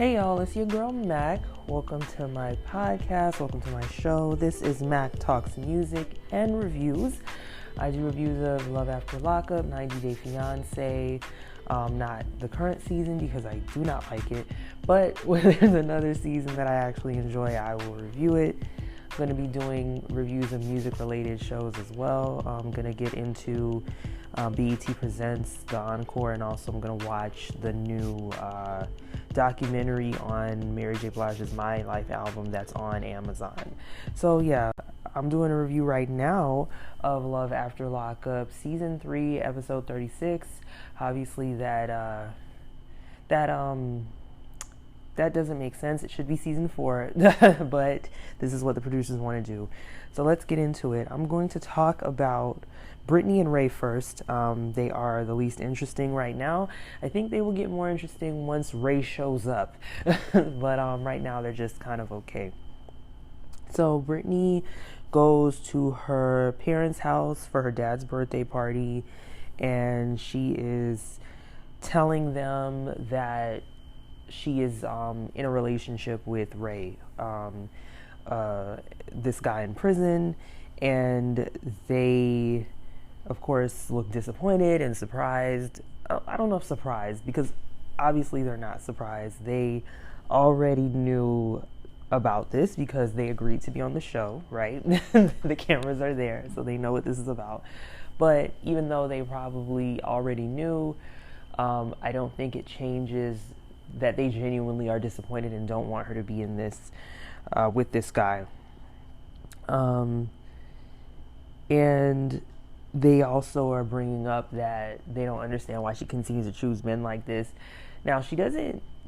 Hey y'all, it's your girl Mac. Welcome to my podcast, welcome to my show. This is Mac Talks Music and Reviews. I do reviews of Love After Lockup, 90 Day Fiance, not the current season because I do not like it, but when there's another season that I actually enjoy, I will review it. I'm going to be doing reviews of music related shows as well. I'm going to get into BET Presents, the Encore, and also I'm going to watch the new documentary on Mary J. Blige's My Life album that's on Amazon. So yeah, I'm doing a review right now of Love After Lockup Season 3, Episode 36. Obviously that doesn't make sense. It should be Season 4, but this is what the producers want to do. So let's get into it. I'm going to talk about Brittany and Ray first. They are the least interesting right now. I think they will get more interesting once Ray shows up. But right now they're just kind of okay. So Brittany goes to her parents' house for her dad's birthday party, and she is telling them that she is in a relationship with Ray, this guy in prison, and they, of course, look disappointed and surprised. I don't know if surprised, because obviously they're not surprised. They already knew about this because they agreed to be on the show, right? The cameras are there, so they know what this is about. But even though they probably already knew, I don't think it changes that they genuinely are disappointed and don't want her to be in this with this guy. And they also are bringing up that they don't understand why she continues to choose men like this. Now,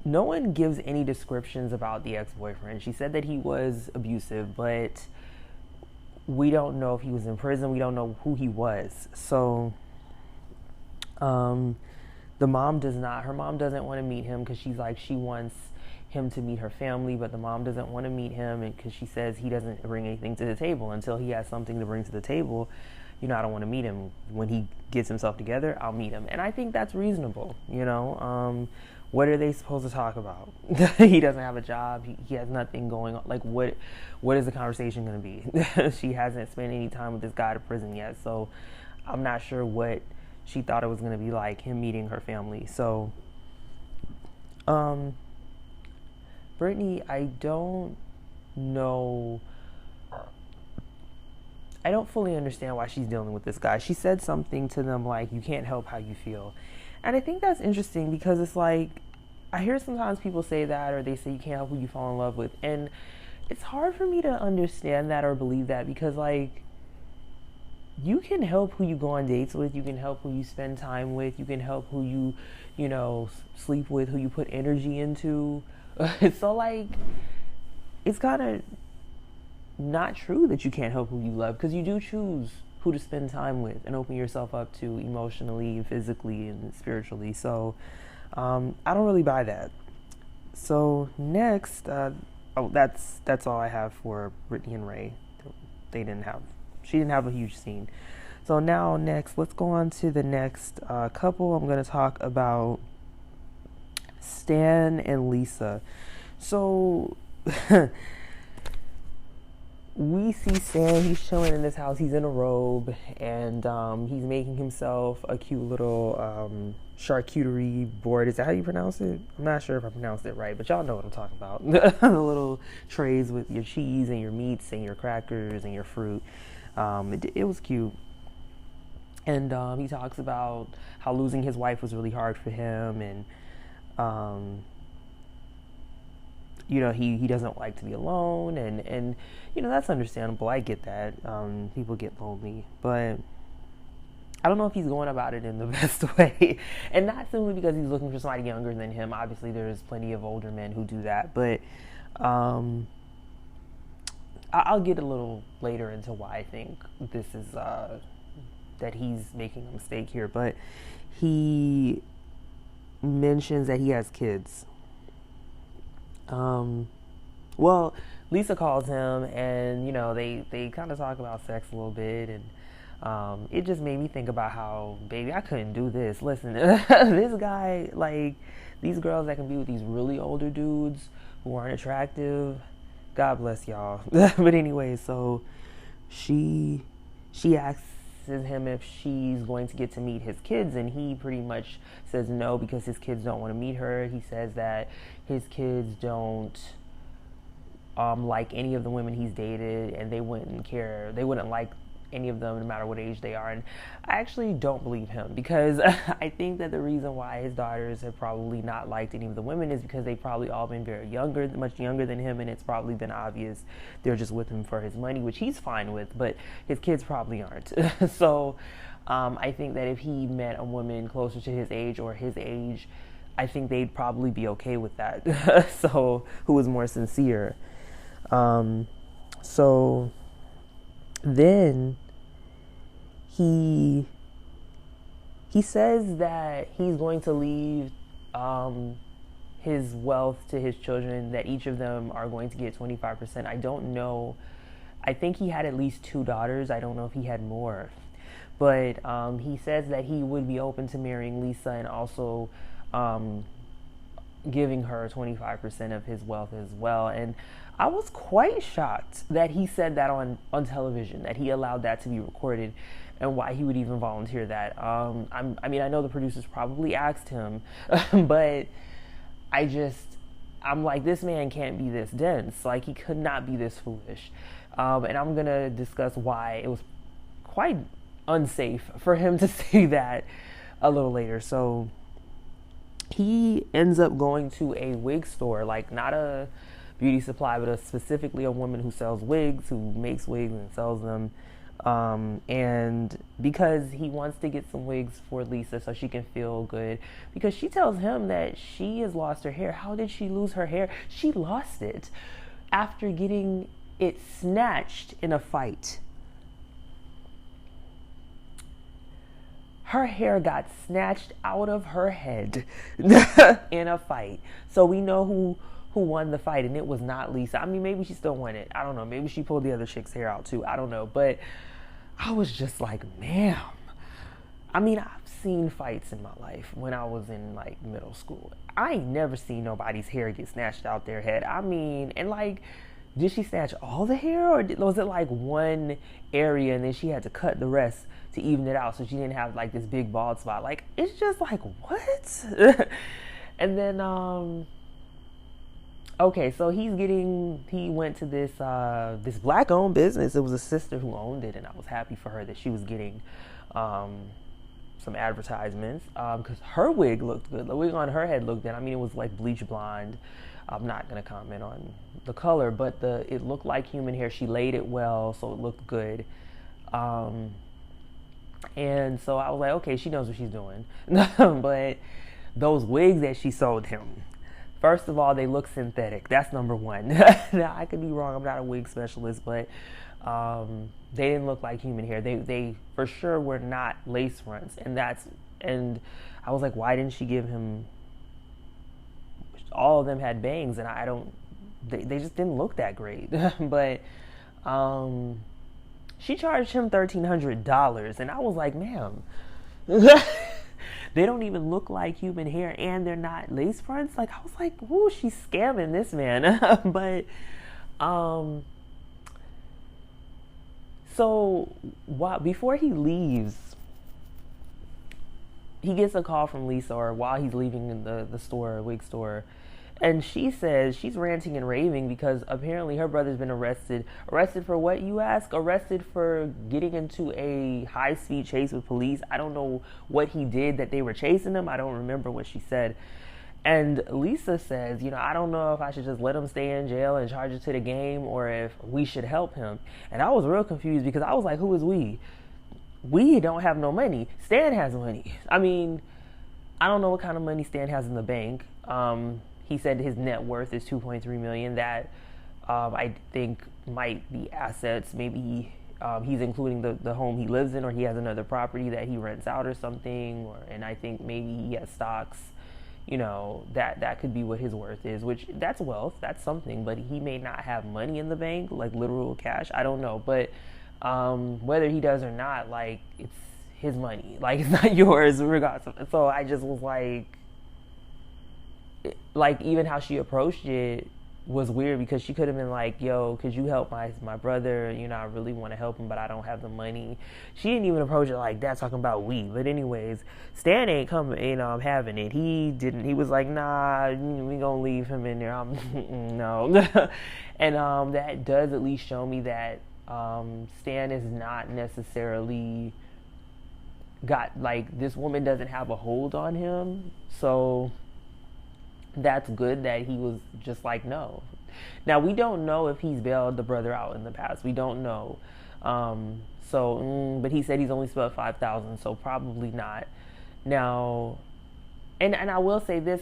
no one gives any descriptions about the ex-boyfriend. She said that he was abusive, but we don't know if he was in prison. We don't know who he was. So, her mom doesn't want to meet him because she's like, she wants him to meet her family, but the mom doesn't want to meet him because she says he doesn't bring anything to the table. Until he has something to bring to the table, I don't want to meet him. When he gets himself together, I'll meet him. And I think that's reasonable, What are they supposed to talk about? He doesn't have a job. He has nothing going on. Like, what is the conversation going to be? She hasn't spent any time with this guy to prison yet, so I'm not sure what she thought it was going to be like, him meeting her family. So, Brittany, I don't know. I don't fully understand why she's dealing with this guy. She said something to them like, you can't help how you feel. And I think that's interesting because it's like, I hear sometimes people say that, or they say you can't help who you fall in love with. And it's hard for me to understand that or believe that because, like, you can help who you go on dates with. You can help who you spend time with. You can help who you, sleep with, who you put energy into. So, like, it's kind of not true that you can't help who you love because you do choose who to spend time with and open yourself up to emotionally, physically, and spiritually. So, I don't really buy that. So, next, that's all I have for Brittany and Ray. She didn't have a huge scene. So now next, let's go on to the next couple. I'm going to talk about Stan and Lisa. So we see Stan, he's chilling in his house. He's in a robe and he's making himself a cute little charcuterie board. Is that how you pronounce it? I'm not sure if I pronounced it right, but y'all know what I'm talking about. The little trays with your cheese and your meats and your crackers and your fruit. It was cute. And he talks about how losing his wife was really hard for him, and he doesn't like to be alone, and that's understandable. I get that. People get lonely, but I don't know if he's going about it in the best way. And not simply because he's looking for somebody younger than him. Obviously there's plenty of older men who do that, but I'll get a little later into why I think this is that he's making a mistake here. But he mentions that he has kids. Well, Lisa calls him, and they kind of talk about sex a little bit, and It just made me think about how, baby, I couldn't do this. Listen, this guy, like, these girls that can be with these really older dudes who aren't attractive, God bless y'all. But anyway, so she asks him if she's going to get to meet his kids, and he pretty much says no because his kids don't want to meet her. He says that his kids don't like any of the women he's dated, and they wouldn't like any of them no matter what age they are. And I actually don't believe him, because I think that the reason why his daughters have probably not liked any of the much younger than him, and it's probably been obvious they're just with him for his money, which he's fine with, but his kids probably aren't. So I think that if he met a woman closer to his age or his age, I think they'd probably be okay with that. So who was more sincere. So then he says that he's going to leave his wealth to his children, that each of them are going to get 25%. I don't know. I think he had at least 2 daughters. I don't know if he had more. But he says that he would be open to marrying Lisa and also giving her 25% of his wealth as well. And I was quite shocked that he said that on television, that he allowed that to be recorded, and why he would even volunteer that. I know the producers probably asked him, but I'm like, this man can't be this dense. Like, he could not be this foolish. And I'm going to discuss why it was quite unsafe for him to say that a little later. So he ends up going to a wig store, like not a beauty supply, but specifically a woman who sells wigs, who makes wigs and sells them. And because he wants to get some wigs for Lisa so she can feel good, because she tells him that she has lost her hair. How did she lose her hair? She lost it after getting it snatched in a fight. Her hair got snatched out of her head in a fight. So we know who won the fight, and it was not Lisa. I mean, maybe she still won it. I don't know. Maybe she pulled the other chick's hair out too. I don't know. But I was just like, ma'am. I mean, I've seen fights in my life when I was in like middle school. I ain't never seen nobody's hair get snatched out their head. I mean, and like, did she snatch all the hair, or was it like one area and then she had to cut the rest to even it out so she didn't have like this big bald spot? Like, it's just like, what? And then okay, so he went to this black owned business. It was a sister who owned it, and I was happy for her that she was getting some advertisements, because her wig looked good. The wig on her head looked good. I mean, it was like bleach blonde. I'm not going to comment on the color, but it looked like human hair. She laid it well, so it looked good. And so I was like, okay, she knows what she's doing. But those wigs that she sold him, first of all, they look synthetic. That's number one. Now, I could be wrong. I'm not a wig specialist, but they didn't look like human hair. They for sure were not lace fronts. And I was like, why didn't she give him? All of them had bangs, and they just didn't look that great. But she charged him $1,300, and I was like, ma'am, they don't even look like human hair, and they're not lace fronts. Like, I was like, whoo, she's scamming this man. But so before he leaves, he gets a call from Lisa, or while he's leaving in the store, wig store, and she says she's ranting and raving because apparently her brother's been arrested. Arrested for what, you ask? Arrested for getting into a high-speed chase with police. I don't know what he did that they were chasing him. I don't remember what she said. And Lisa says, I don't know if I should just let him stay in jail and charge it to the game, or if we should help him. And I was real confused because I was like, who is we? We don't have no money. Stan has money. I mean, I don't know what kind of money Stan has in the bank. He said his net worth is $2.3 million. That I think might be assets. Maybe he's including the home he lives in, or he has another property that he rents out or something. And I think maybe he has stocks. That could be what his worth is, which that's wealth. That's something. But he may not have money in the bank, like literal cash. I don't know. But Whether he does or not, like, it's his money. Like, it's not yours regardless. So I just was like even how she approached it was weird, because she could have been like, yo, could you help my brother? You know, I really want to help him, but I don't have the money. She didn't even approach it like that, talking about we. But anyways, Stan ain't having it. He was like, nah, we gonna leave him in there. No. And that does at least show me that Stan is not necessarily got, like, this woman doesn't have a hold on him. So that's good that he was just like, no. Now, we don't know if he's bailed the brother out in the past. We don't know. But he said he's only spent $5,000, so probably not. Now, and I will say this,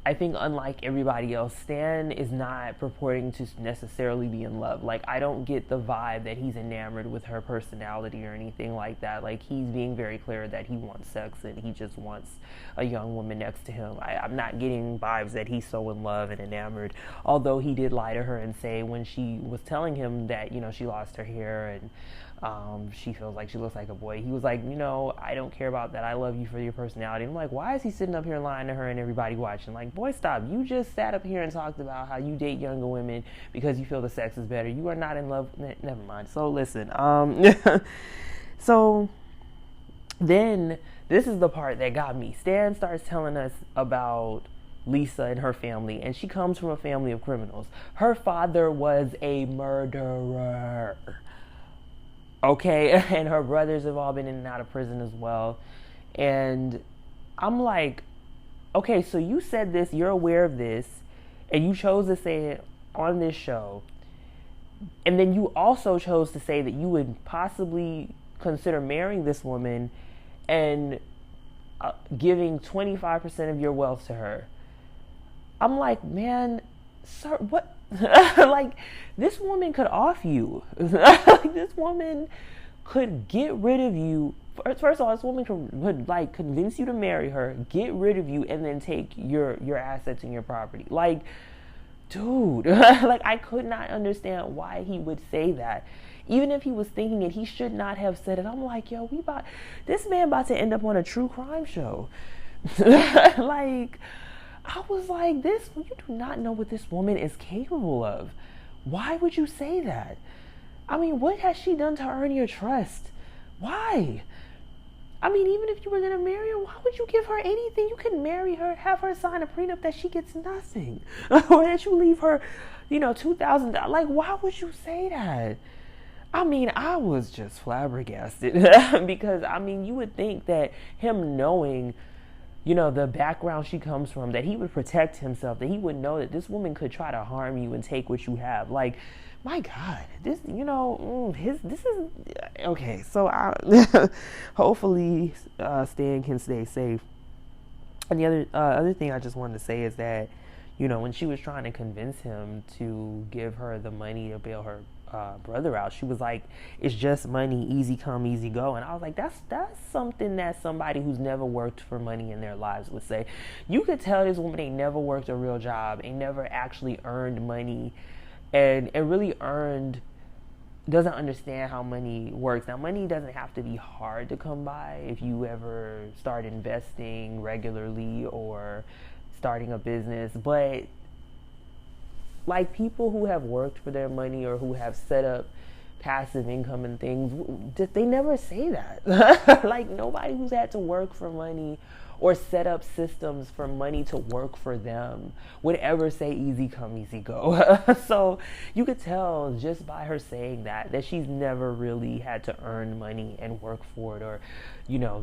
I think unlike everybody else, Stan is not purporting to necessarily be in love. Like, I don't get the vibe that he's enamored with her personality or anything like that. Like, he's being very clear that he wants sex and he just wants a young woman next to him. I'm not getting vibes that he's so in love and enamored. Although he did lie to her and say, when she was telling him that, you know, she lost her hair and she feels like she looks like a boy, he was like, you know, I don't care about that. I love you for your personality. I'm like, why is he sitting up here lying to her and everybody watching? Like, boy, stop. You just sat up here and talked about how you date younger women because you feel the sex is better. You are not in love. Never mind. So listen, so then this is the part that got me. Stan starts telling us about Lisa and her family, and she comes from a family of criminals. Her father was a murderer. Okay, and her brothers have all been in and out of prison as well. And I'm like, okay, so you said this, you're aware of this, and you chose to say it on this show. And then you also chose to say that you would possibly consider marrying this woman and giving 25% of your wealth to her. I'm like, man, sir, what? Like, this woman could off you. Like, this woman could get rid of you. First of all, this woman could like convince you to marry her, get rid of you, and then take your assets and your property. Like, dude, like, I could not understand why he would say that. Even if he was thinking it, he should not have said it. I'm like, yo, this man about to end up on a true crime show. Like, I was like, you do not know what this woman is capable of. Why would you say that? I mean, what has she done to earn your trust? Why? I mean, even if you were going to marry her, why would you give her anything? You can marry her, have her sign a prenup that she gets nothing. Or that you leave her, $2,000. Like, why would you say that? I mean, I was just flabbergasted. Because, I mean, you would think that him knowing, the background she comes from, that he would protect himself, that he would know that this woman could try to harm you and take what you have. Like, my God, this, this is, okay, so hopefully Stan can stay safe. And the other thing I just wanted to say is that, when she was trying to convince him to give her the money to bail her brother out, she was like, it's just money, easy come, easy go. And I was like, that's something that somebody who's never worked for money in their lives would say. You could tell this woman ain't never worked a real job, ain't never actually earned money, and really doesn't understand how money works. Now, money doesn't have to be hard to come by if you ever start investing regularly or starting a business, but like, people who have worked for their money or who have set up passive income and things, they never say that. Like, nobody who's had to work for money or set up systems for money to work for them would ever say easy come, easy go. So you could tell just by her saying that she's never really had to earn money and work for it, or,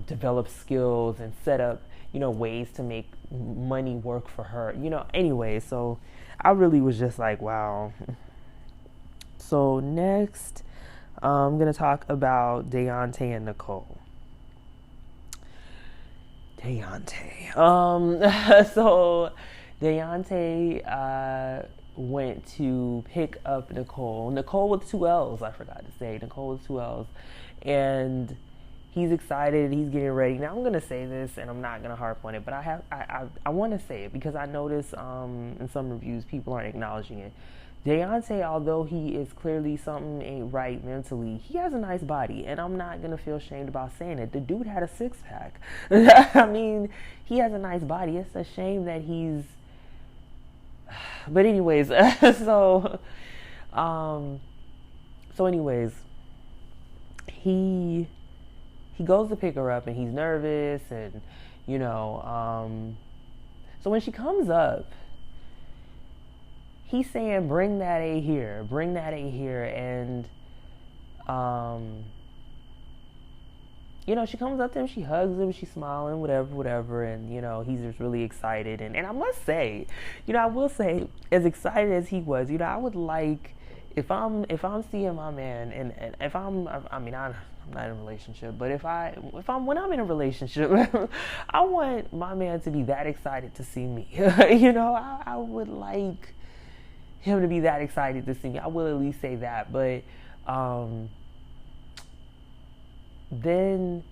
develop skills and set up, ways to make money work for her. Anyway, so I really was just like, wow. So next, I'm going to talk about Deontay and Nicole. So Deontay went to pick up Nicole with 2 L's, I forgot to say. Nicole with 2 L's. And he's excited. He's getting ready. Now, I'm going to say this, and I'm not going to harp on it, but I want to say it because I notice in some reviews people aren't acknowledging it. Deontay, although he is clearly something ain't right mentally, he has a nice body, and I'm not gonna feel shamed about saying it. The dude had a 6-pack. I mean, he has a nice body. It's a shame that he's. But anyways, so, anyways, he goes to pick her up, and he's nervous, and so when she comes up, he's saying, bring that A here, and, she comes up to him, she hugs him, she's smiling, whatever, and, he's just really excited, and I must say, I will say, as excited as he was, I would like, if I'm seeing my man, and if I'm not in a relationship, but when I'm in a relationship, I want my man to be that excited to see me, I would like him to be that excited to see me. I will at least say that. But then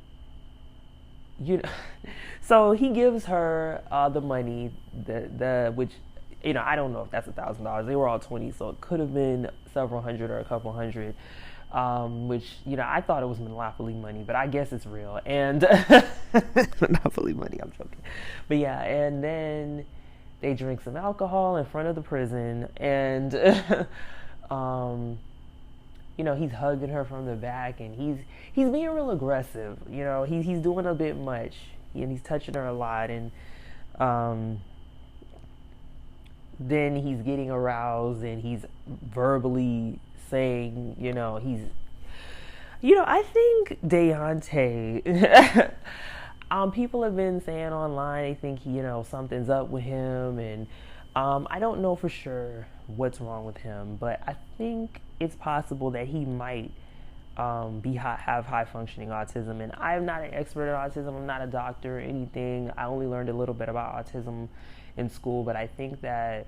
so he gives her the money, which I don't know if that's $1,000. They were all 20, so it could have been several hundred or a couple hundred. Which I thought it was Monopoly money, but I guess it's real. And Monopoly money, I'm joking. But yeah, and then they drink some alcohol in front of the prison, and he's hugging her from the back, and he's being real aggressive. He's doing a bit much, and he's touching her a lot, and then he's getting aroused, and he's verbally saying, I think Deontay. People have been saying online they think something's up with him, and I don't know for sure what's wrong with him, but I think it's possible that he might have high functioning autism. And I'm not an expert in autism. I'm not a doctor or anything. I only learned a little bit about autism in school, but I think that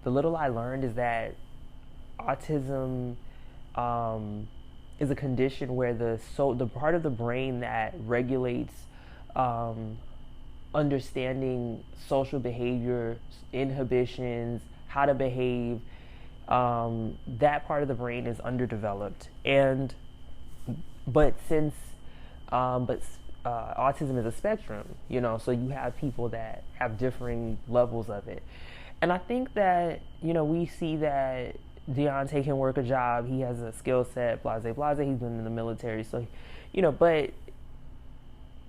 the little I learned is that autism is a condition where the part of the brain that regulates understanding social behavior, inhibitions, how to behave, that part of the brain is underdeveloped. But autism is a spectrum, so you have people that have differing levels of it. And I think that, we see that Deontay can work a job, he has a skill set, blase, he's been in the military, so, but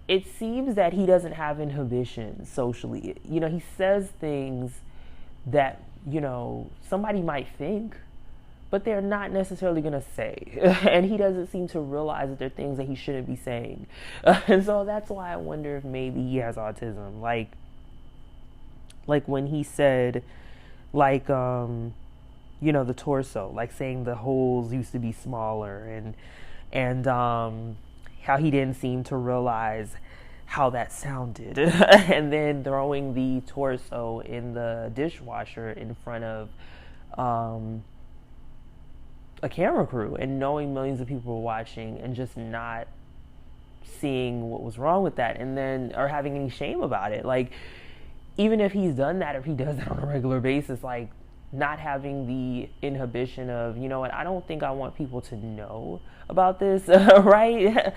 it seems that he doesn't have inhibition socially. He says things that, somebody might think, but they're not necessarily going to say. And he doesn't seem to realize that they're things that he shouldn't be saying. And so that's why I wonder if maybe he has autism. Like when he said, the torso, like saying the holes used to be smaller, and how he didn't seem to realize how that sounded. And then throwing the torso in the dishwasher in front of a camera crew, and knowing millions of people were watching, and just not seeing what was wrong with that, and then, or having any shame about it. Like, even if he's done that, if he does that on a regular basis, like, not having the inhibition of, I don't think I want people to know about this, right?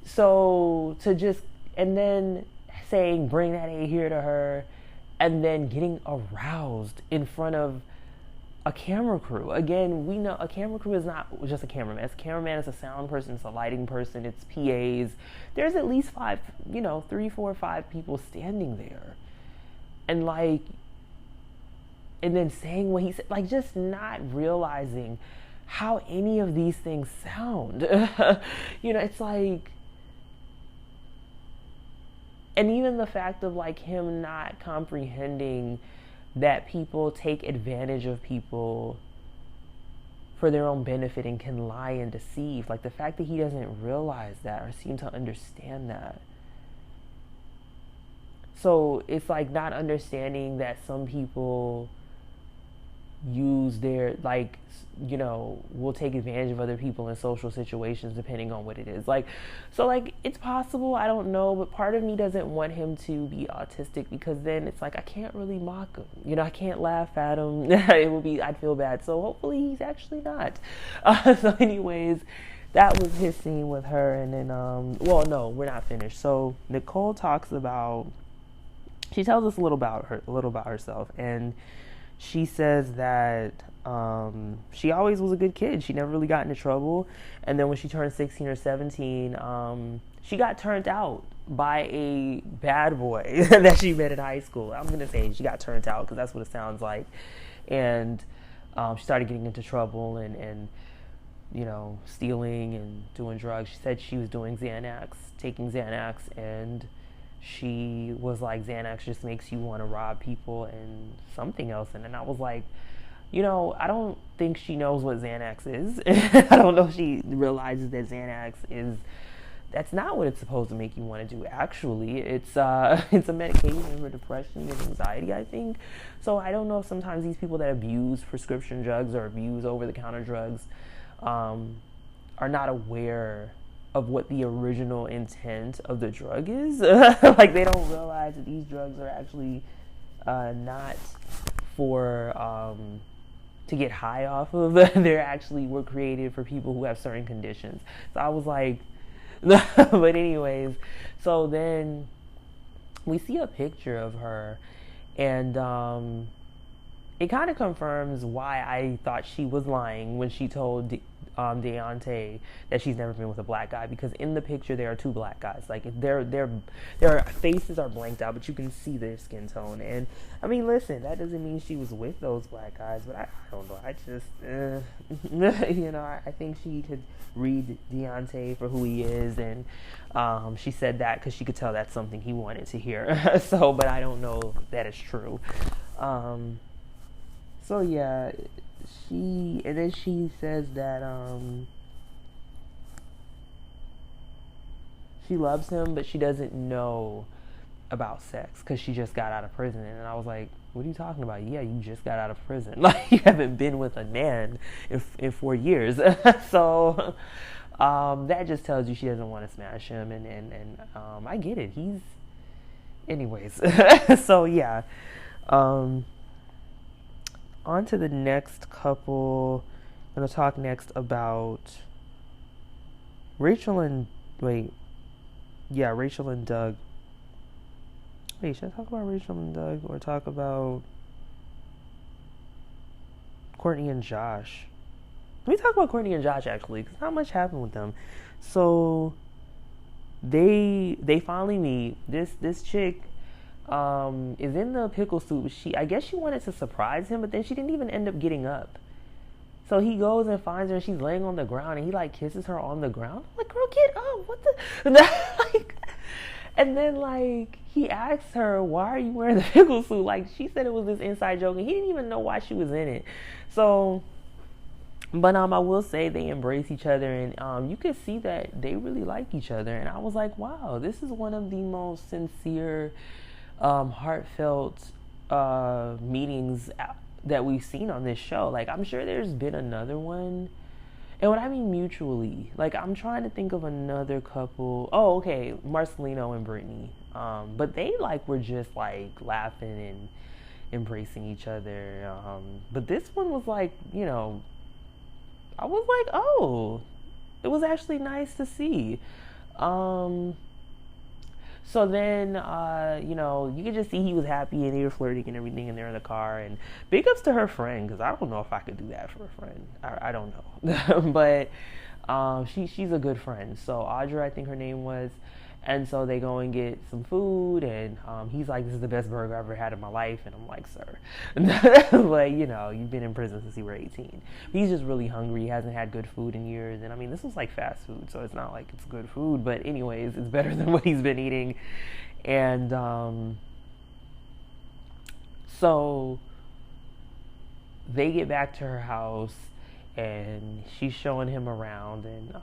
So to just, and then saying, bring that A here to her, and then getting aroused in front of a camera crew. Again, we know a camera crew is not just a cameraman. It's a cameraman, it's a sound person, it's a lighting person, it's PAs. There's at least 5, 3, 4, 5 people standing there. And and then saying what he said, just not realizing how any of these things sound. It's like, and even the fact of him not comprehending that people take advantage of people for their own benefit and can lie and deceive. The fact that he doesn't realize that or seem to understand that. So it's not understanding that some people use their, like, you know, will take advantage of other people in social situations depending on what it is. Like, so, like, it's possible, I don't know, but part of me doesn't want him to be autistic, because then it's like I can't really mock him, you know, I can't laugh at him. It would be, I'd feel bad. So hopefully he's actually not. So anyways, that was his scene with her. And then well, no, we're not finished. So Nicole talks about, she tells us a little about herself, and she says that she always was a good kid. She never really got into trouble. And then when she turned 16 or 17, she got turned out by a bad boy that she met in high school. I'm going to say she got turned out because that's what it sounds like. And she started getting into trouble and, you know, stealing and doing drugs. She said she was doing taking Xanax, and she was like, Xanax just makes you want to rob people and something else. And then I was like, you know, I don't think she knows what Xanax is. I don't know if she realizes that Xanax is, that's not what it's supposed to make you want to do. Actually, it's a medication for depression and anxiety, I think. So I don't know if sometimes these people that abuse prescription drugs or abuse over-the-counter drugs are not aware of what the original intent of the drug is. Like, they don't realize that these drugs are actually not for to get high off of. They're actually were created for people who have certain conditions. So I was like, but anyways, so then we see a picture of her, and it kind of confirms why I thought she was lying when she told Deontay that she's never been with a black guy, because in the picture there are two black guys. Like, their faces are blanked out, but you can see their skin tone. And I mean, listen, that doesn't mean she was with those black guys, but I don't know. I just you know, I think she could read Deontay for who he is, and she said that because she could tell that's something he wanted to hear. So, but I don't know if that is true. So yeah, and then she says that she loves him, but she doesn't know about sex because she just got out of prison. And I was like, what are you talking about? Yeah, you just got out of prison. Like, you haven't been with a man in 4 years. So that just tells you she doesn't want to smash him. And I get it. Anyways. So yeah. On to the next couple. I'm going to talk next about Rachel and Doug. Wait, should I talk about Rachel and Doug or talk about Courtney and Josh? Let me talk about Courtney and Josh, actually, because not much happened with them. So they finally meet. This chick is in the pickle soup. I guess she wanted to surprise him, but then she didn't even end up getting up. So he goes and finds her, and she's laying on the ground, and he like kisses her on the ground. I'm like, girl, get up! What the? Like, and then like he asks her, why are you wearing the pickle suit? Like, she said it was this inside joke, and he didn't even know why she was in it. So, but I will say they embrace each other, and you could see that they really like each other. And I was like, wow, this is one of the most sincere, heartfelt meetings that we've seen on this show. Like, I'm sure there's been another one. And what I mean mutually, like, I'm trying to think of another couple. Oh, okay, Marcelino and Brittany. But they like were just like laughing and embracing each other. But this one was like, you know, I was like, oh, it was actually nice to see. So then, you know, you could just see he was happy, and they were flirting and everything, and they're in the car. And big ups to her friend, because I don't know if I could do that for a friend. I don't know. But she's a good friend. So Audra, I think her name was. And so they go and get some food, and he's like, this is the best burger I've ever had in my life. And I'm like, sir. Like, you know, you've been in prison since you were 18. He's just really hungry. He hasn't had good food in years. And I mean, this was like fast food, so it's not like it's good food. But anyways, it's better than what he's been eating. And so they get back to her house, and she's showing him around, and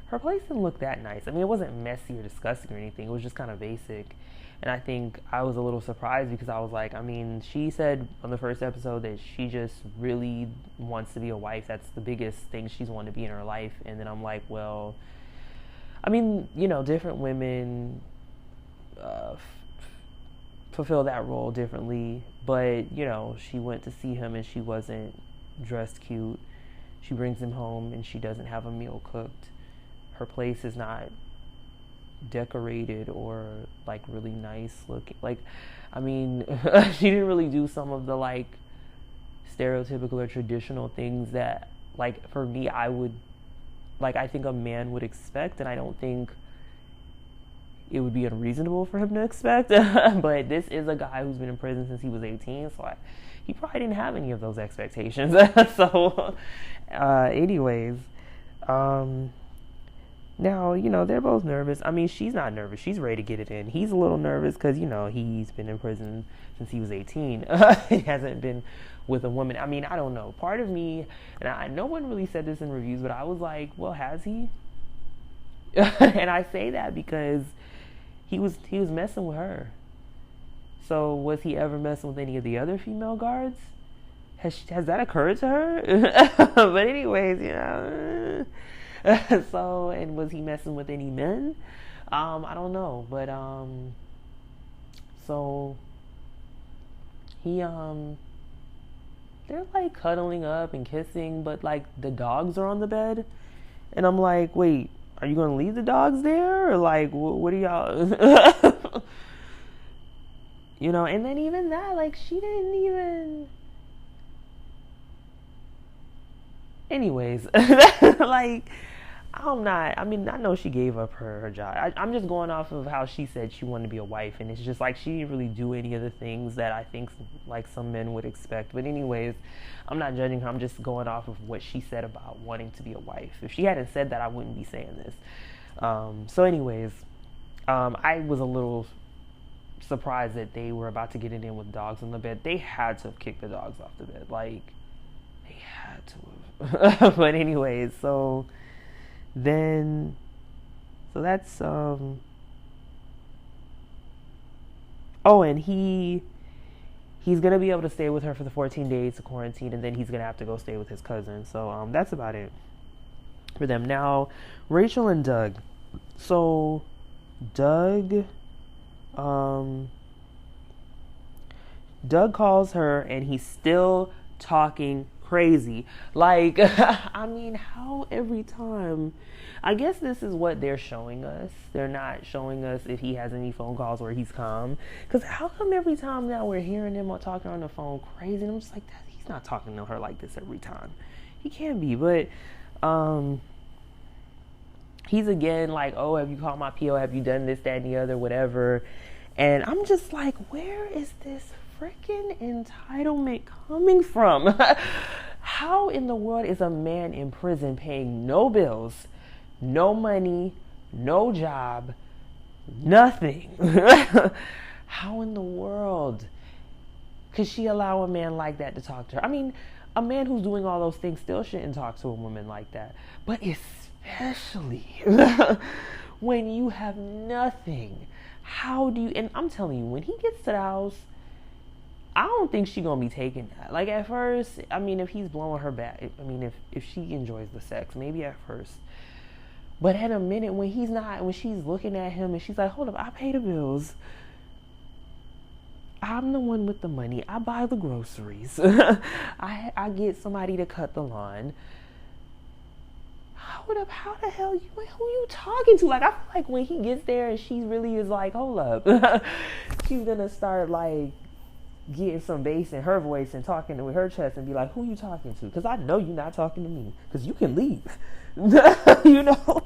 her place didn't look that nice. I mean, it wasn't messy or disgusting or anything. It was just kind of basic. And I think I was a little surprised because I was like, I mean, she said on the first episode that she just really wants to be a wife. That's the biggest thing she's wanted to be in her life. And then I'm like, well, I mean, you know, different women fulfill that role differently. But, you know, she went to see him and she wasn't dressed cute. She brings him home and she doesn't have a meal cooked. Her place is not decorated or like really nice looking. Like, I mean, she didn't really do some of the like stereotypical or traditional things that, like, for me, I would, like, I think a man would expect, and I don't think it would be unreasonable for him to expect. But this is a guy who's been in prison since he was 18, so he probably didn't have any of those expectations. So anyways, now, you know, they're both nervous. I mean, she's not nervous. She's ready to get it in. He's a little nervous because, you know, he's been in prison since he was 18. He hasn't been with a woman. I mean, I don't know. Part of me, and no one really said this in reviews, but I was like, well, has he? And I say that because he was messing with her. So was he ever messing with any of the other female guards? Has that occurred to her? But anyways, you know. So, and was he messing with any men? I don't know, but so he they're like cuddling up and kissing, but like the dogs are on the bed, and I'm like, wait, are you gonna leave the dogs there, or like what are y'all? You know, and then even that, like, she didn't even. Anyways, like, I mean, I know she gave up her job. I'm just going off of how she said she wanted to be a wife, and it's just like she didn't really do any of the things that I think like some men would expect. But anyways, I'm not judging her. I'm just going off of what she said about wanting to be a wife. If she hadn't said that, I wouldn't be saying this. So anyways, I was a little surprised that they were about to get it in with dogs on the bed. They had to have kicked the dogs off the bed. Like, they had to have. But anyways, so that's oh, and he's gonna be able to stay with her for the 14 days of quarantine, and then he's gonna have to go stay with his cousin. So that's about it for them. Now, Rachel and Doug. So Doug calls her and he's still talking crazy. Like, I mean, how every time? I guess this is what they're showing us. They're not showing us if he has any phone calls where he's calm. Because how come every time now we're hearing him talking on the phone crazy? And I'm just like, he's not talking to her like this every time. He can't be. But he's again like, oh, have you called my PO? Have you done this, that, and the other, whatever? And I'm just like, where is this freaking entitlement coming from? How in the world is a man in prison paying no bills, no money, no job, nothing? How in the world could she allow a man like that to talk to her? I mean, a man who's doing all those things still shouldn't talk to a woman like that. But especially when you have nothing. How do you, and I'm telling you, when he gets to the house, I don't think she's gonna be taking that. Like, at first, I mean, if he's blowing her back, I mean, if she enjoys the sex, maybe at first. But in a minute, when he's not, when she's looking at him and she's like, hold up, I pay the bills. I'm the one with the money. I buy the groceries. I get somebody to cut the lawn. How the hell, who you talking to? Like, I feel like when he gets there and she really is like, hold up, she's gonna start like getting some bass in her voice and talking with her chest and be like, who you talking to? Because I know you're not talking to me, because you can leave. You know?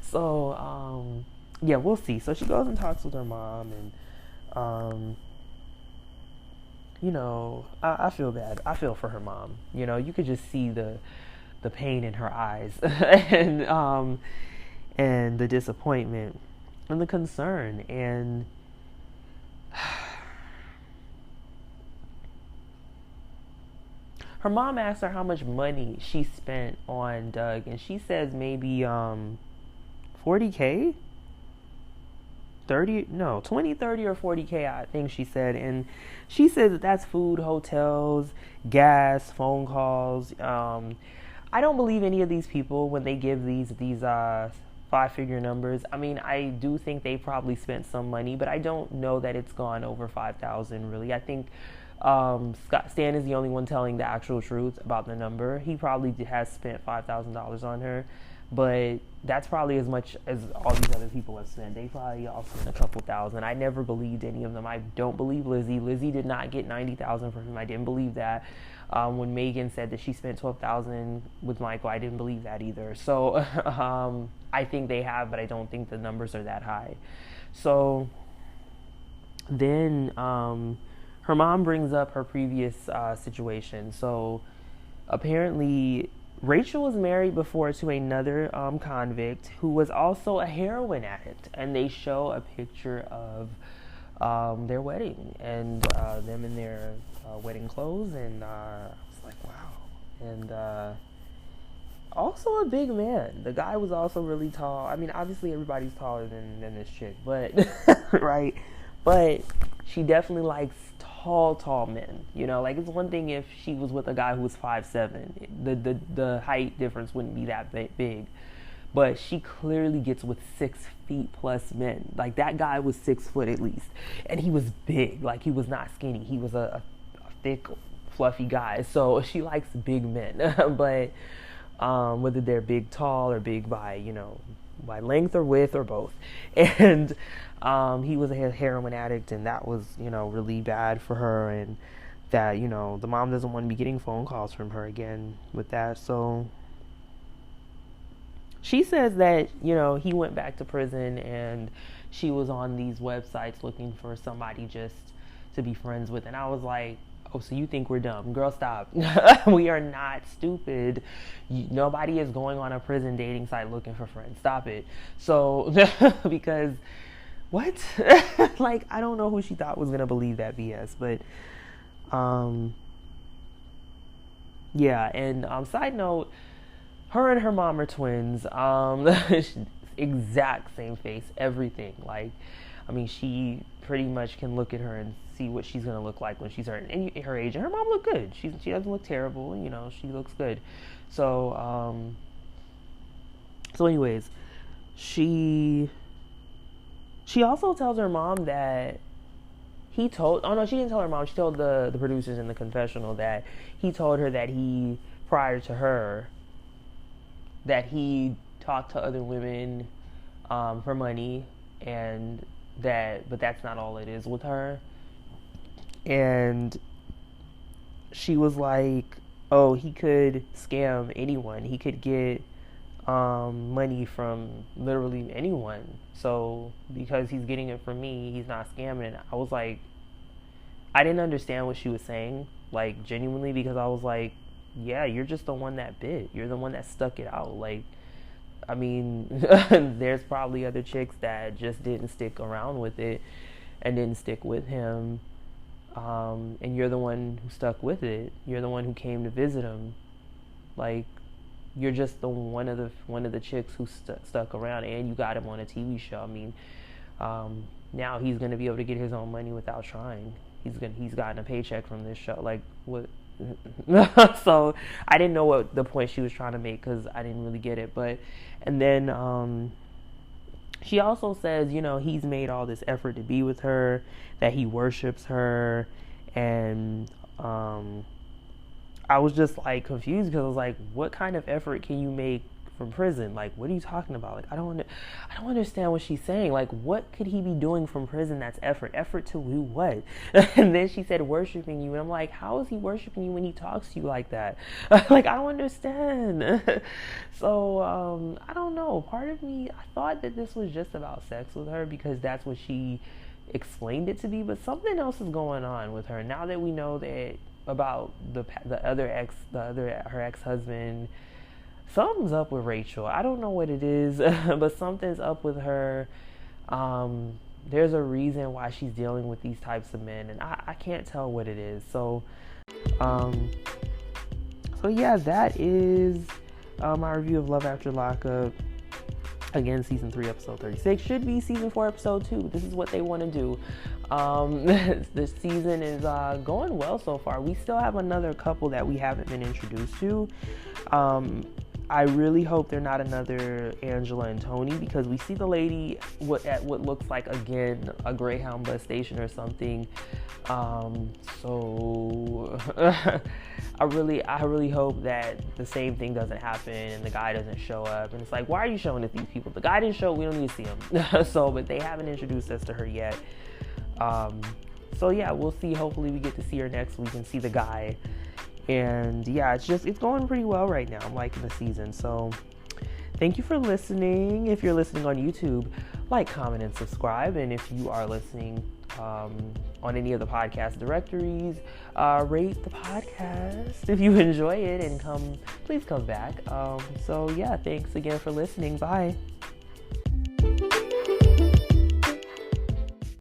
So yeah, we'll see. So she goes and talks with her mom, and you know, I feel bad. I feel for her mom. You know, you could just see the pain in her eyes, and the disappointment and the concern. And her mom asked her how much money she spent on Doug, and she says maybe 40K? 20, 30, or 40K, I think she said. And she said that that's food, hotels, gas, phone calls. I don't believe any of these people when they give these 5-figure numbers. I mean, I do think they probably spent some money, but I don't know that it's gone over 5,000 really. I think Stan is the only one telling the actual truth about the number. He probably has spent $5,000 on her, but that's probably as much as all these other people have spent. They probably all spent a couple thousand. I never believed any of them. I don't believe Lizzie. Lizzie did not get $90,000 from him. I didn't believe that. When Megan said that she spent $12,000 with Michael, I didn't believe that either. So I think they have, but I don't think the numbers are that high. So then her mom brings up her previous situation. So apparently Rachel was married before to another convict who was also a heroin addict, and they show a picture of their wedding and them in their wedding clothes, and I was like, wow. And also a big man. The guy was also really tall. I mean, obviously everybody's taller than this chick, but right? But she definitely likes tall men. You know, like, it's one thing if she was with a guy who was 5'7". The height difference wouldn't be that big. But she clearly gets with 6 feet plus men. Like, that guy was 6 foot at least. And he was big. Like, he was not skinny. He was a thick, fluffy guy. So she likes big men. But whether they're big, tall, or big by length or width or both. And he was a heroin addict, and that was, really bad for her. And that, the mom doesn't want to be getting phone calls from her again with that. So she says that, he went back to prison and she was on these websites looking for somebody just to be friends with. And I was like, oh, so you think we're dumb? Girl, stop. We are not stupid. Nobody is going on a prison dating site looking for friends. Stop it. So, because, what? Like, I don't know who she thought was going to believe that BS. But, yeah. And side note, her and her mom are twins. Exact same face, everything. Like, I mean, she pretty much can look at her and see what she's gonna look like when she's her age. And her mom looked good. She doesn't look terrible. She looks good. So anyways, she also tells her mom that she didn't tell her mom. She told the producers in the confessional that he told her that prior to her, that he talked to other women for money, but that's not all it is with her. And she was like, oh, he could scam anyone. He could get money from literally anyone. So because he's getting it from me, he's not scamming it. I was like, I didn't understand what she was saying, like, genuinely, because I was like, yeah, you're just the one that bit. You're the one that stuck it out. Like, I mean, there's probably other chicks that just didn't stick around with it and didn't stick with him. And you're the one who stuck with it. You're the one who came to visit him. Like, you're just one of the chicks who stuck around, and you got him on a TV show. I mean, now he's gonna be able to get his own money without trying. He's gotten a paycheck from this show. Like, what? So I didn't know what the point she was trying to make, because I didn't really get it. And then she also says, he's made all this effort to be with her, that he worships her. And I was just like confused, because I was like, what kind of effort can you make from prison? Like, what are you talking about? Like, I don't understand what she's saying. Like, what could he be doing from prison that's effort to do what? And then she said worshiping you, and I'm like, how is he worshiping you when he talks to you like that? Like, I don't understand. So I don't know, part of me, I thought that this was just about sex with her, because that's what she explained it to be, but something else is going on with her now that we know that about her ex-husband. Something's up with Rachel. I don't know what it is, but something's up with her. There's a reason why she's dealing with these types of men, and I can't tell what it is. So yeah, that is my review of Love After Lockup. Again, season 3, episode 36 should be season 4, episode 2. This is what they want to do. This season is going well so far. We still have another couple that we haven't been introduced to. I really hope they're not another Angela and Tony, because we see the lady at what looks like, again, a Greyhound bus station or something. So I really hope that the same thing doesn't happen and the guy doesn't show up. And it's like, why are you showing it to these people? The guy didn't show, we don't need to see him. But they haven't introduced us to her yet. So yeah, we'll see. Hopefully we get to see her next week and see the guy. And yeah, it's going pretty well right now. I'm liking the season. So thank you for listening. If you're listening on YouTube, like, comment, and subscribe. And if you are listening on any of the podcast directories, rate the podcast if you enjoy it, and please come back. So yeah, thanks again for listening. Bye.